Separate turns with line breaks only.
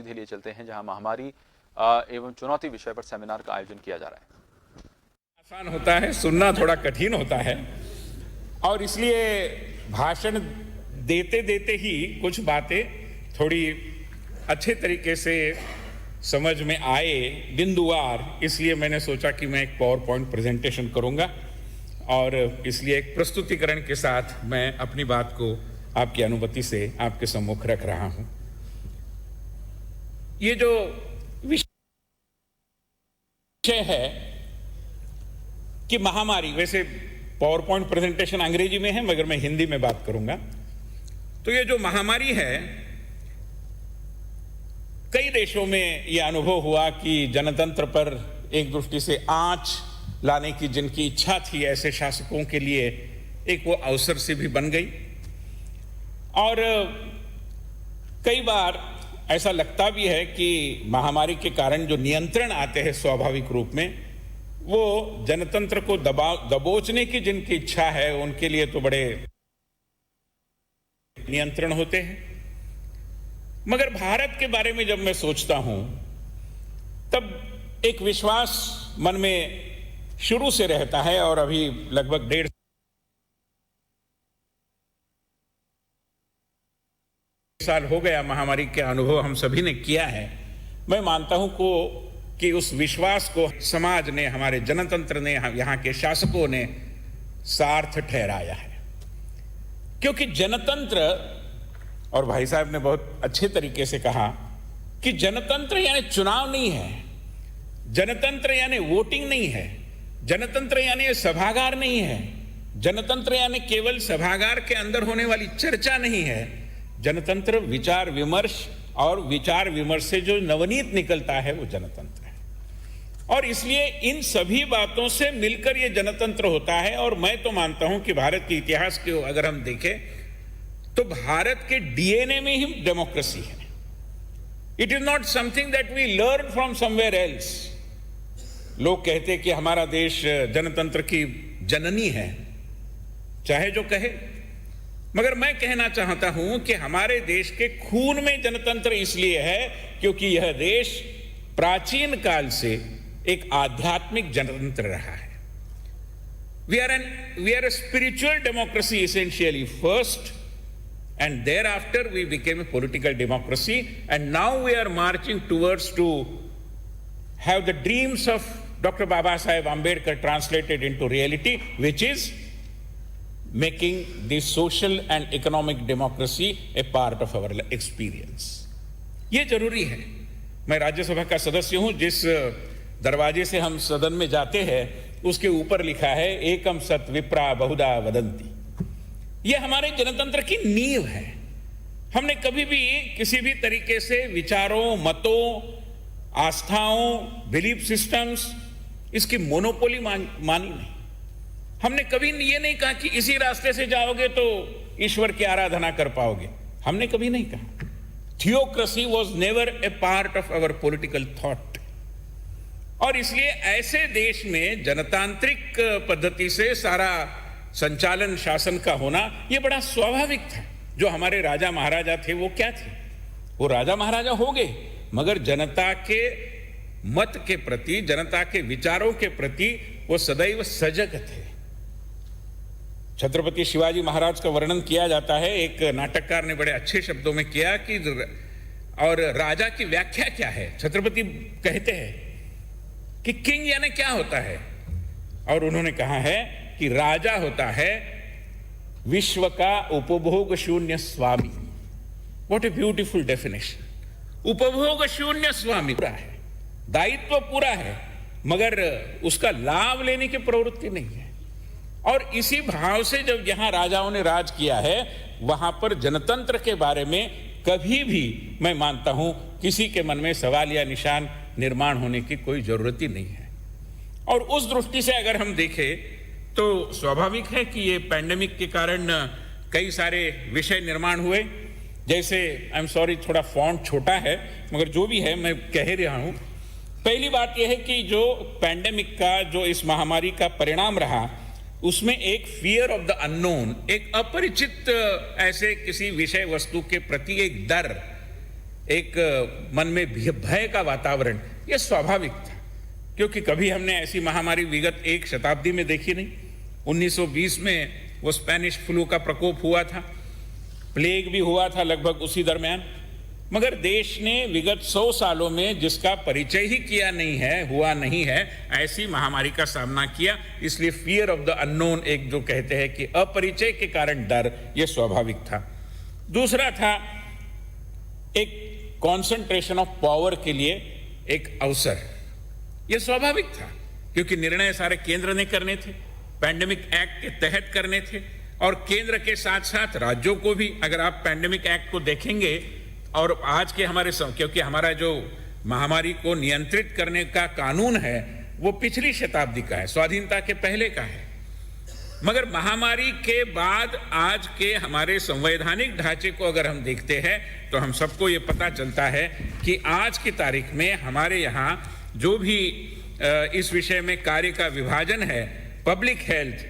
सीधे लिए चलते हैं जहां महामारी एवं चुनौती विषय पर सेमिनार का आयोजन किया जा रहा है।
आसान होता है, सुनना थोड़ा कठिन होता है और इसलिए भाषण देते देते ही कुछ बातें थोड़ी अच्छे तरीके से समझ में आए बिंदुवार, इसलिए मैंने सोचा कि मैं एक पावर पॉइंट प्रेजेंटेशन करूंगा और इसलिए एक प्रस्तुतिकरण के साथ मैं अपनी बात को आपकी अनुमति से आपके सम्मुख रख रहा हूं। ये जो विषय है कि महामारी, वैसे पावर पॉइंट प्रेजेंटेशन अंग्रेजी में है मगर मैं हिंदी में बात करूंगा। तो ये जो महामारी है, कई देशों में यह अनुभव हुआ कि जनतंत्र पर एक दृष्टि से आंच लाने की जिनकी इच्छा थी, ऐसे शासकों के लिए एक वो अवसर से भी बन गई। और कई बार ऐसा लगता भी है कि महामारी के कारण जो नियंत्रण आते हैं स्वाभाविक रूप में, वो जनतंत्र को दबोचने की जिनकी इच्छा है उनके लिए तो बड़े नियंत्रण होते हैं। मगर भारत के बारे में जब मैं सोचता हूं तब एक विश्वास मन में शुरू से रहता है और अभी लगभग 1.5 साल हो गया महामारी के अनुभव हम सभी ने किया है। मैं मानता हूं कि उस विश्वास को समाज ने, हमारे जनतंत्र ने, यहां के शासकों ने सार्थ ठहराया है। क्योंकि जनतंत्र, और भाई साहब ने बहुत अच्छे तरीके से कहा कि जनतंत्र यानी चुनाव नहीं है, जनतंत्र यानी वोटिंग नहीं है, जनतंत्र यानी सभागार नहीं है, जनतंत्र यानी केवल सभागार के अंदर होने वाली चर्चा नहीं है। जनतंत्र विचार विमर्श, और विचार विमर्श से जो नवनीत निकलता है वो जनतंत्र है। और इसलिए इन सभी बातों से मिलकर ये जनतंत्र होता है। और मैं तो मानता हूं कि भारत के इतिहास को अगर हम देखें तो भारत के डीएनए में ही डेमोक्रेसी है। It is not something that we learn from somewhere else. लोग कहते कि हमारा देश जनतंत्र की जननी है, चाहे जो कहे, मगर मैं कहना चाहता हूं कि हमारे देश के खून में जनतंत्र इसलिए है क्योंकि यह देश प्राचीन काल से एक आध्यात्मिक जनतंत्र रहा है। We are a spiritual democracy essentially first, and thereafter we became a political democracy, and now we are marching towards to have the dreams of Dr. Baba Saheb Ambedkar translated into reality, which is making the social and economic democracy a part of our experience. ये जरूरी है। मैं राज्यसभा का सदस्य हूं। जिस दरवाजे से हम सदन में जाते हैं उसके ऊपर लिखा है एकम सत विप्रा बहुधा वदंती। ये हमारे जनतंत्र की नींव है। हमने कभी भी किसी भी तरीके से विचारों, मतों, आस्थाओं, बिलीफ सिस्टम्स, इसकी मोनोपोली मानी नहीं। हमने कभी ये नहीं कहा कि इसी रास्ते से जाओगे तो ईश्वर की आराधना कर पाओगे। हमने कभी नहीं कहा। Theocracy was never a part of our political thought. और इसलिए ऐसे देश में जनतांत्रिक पद्धति से सारा संचालन, शासन का होना यह बड़ा स्वाभाविक था। जो हमारे राजा महाराजा थे वो क्या थे? वो राजा महाराजा हो गए, मगर जनता के मत के प्रति, जनता के विचारों के प्रति वो सदैव सजग थे। छत्रपति शिवाजी महाराज का वर्णन किया जाता है, एक नाटककार ने बड़े अच्छे शब्दों में किया कि और राजा की व्याख्या क्या है। छत्रपति कहते हैं कि किंग यानी क्या होता है, और उन्होंने कहा है कि राजा होता है विश्व का उपभोग शून्य स्वामी। What a beautiful definition. उपभोग शून्य स्वामी पूरा है, दायित्व पूरा है, मगर उसका लाभ लेने की प्रवृत्ति नहीं है। और इसी भाव से जब यहां राजाओं ने राज किया है, वहां पर जनतंत्र के बारे में कभी भी मैं मानता हूं किसी के मन में सवाल या निशान निर्माण होने की कोई जरूरत ही नहीं है। और उस दृष्टि से अगर हम देखें तो स्वाभाविक है कि ये पैंडेमिक के कारण कई सारे विषय निर्माण हुए। जैसे आई एम सॉरी, थोड़ा फॉन्ट छोटा है, मगर जो भी है मैं कह रहा हूं। पहली बात यह है कि जो पैंडेमिक का, जो इस महामारी का परिणाम रहा, उसमें एक फियर ऑफ द अननोन, एक अपरिचित ऐसे किसी विषय वस्तु के प्रति एक डर, एक मन में भय का वातावरण, यह स्वाभाविक था, क्योंकि कभी हमने ऐसी महामारी विगत एक शताब्दी में देखी नहीं। 1920 में वो स्पेनिश फ्लू का प्रकोप हुआ था, प्लेग भी हुआ था लगभग उसी दरमियान, मगर देश ने विगत 100 सालों में जिसका परिचय ही किया नहीं है, हुआ नहीं है, ऐसी महामारी का सामना किया। इसलिए फियर ऑफ द अननोन, एक जो कहते हैं कि अपरिचय के कारण डर, यह स्वाभाविक था। दूसरा था एक कॉन्सेंट्रेशन ऑफ पावर के लिए एक अवसर, यह स्वाभाविक था, क्योंकि निर्णय सारे केंद्र ने करने थे, पैंडेमिक एक्ट के तहत करने थे, और केंद्र के साथ साथ राज्यों को भी। अगर आप पैंडेमिक एक्ट को देखेंगे और आज के हमारे, क्योंकि हमारा जो महामारी को नियंत्रित करने का कानून है वो पिछली शताब्दी का है, स्वाधीनता के पहले का है, मगर महामारी के बाद आज के हमारे संवैधानिक ढांचे को अगर हम देखते हैं तो हम सबको ये पता चलता है कि आज की तारीख में हमारे यहाँ जो भी इस विषय में कार्य का विभाजन है, पब्लिक हेल्थ,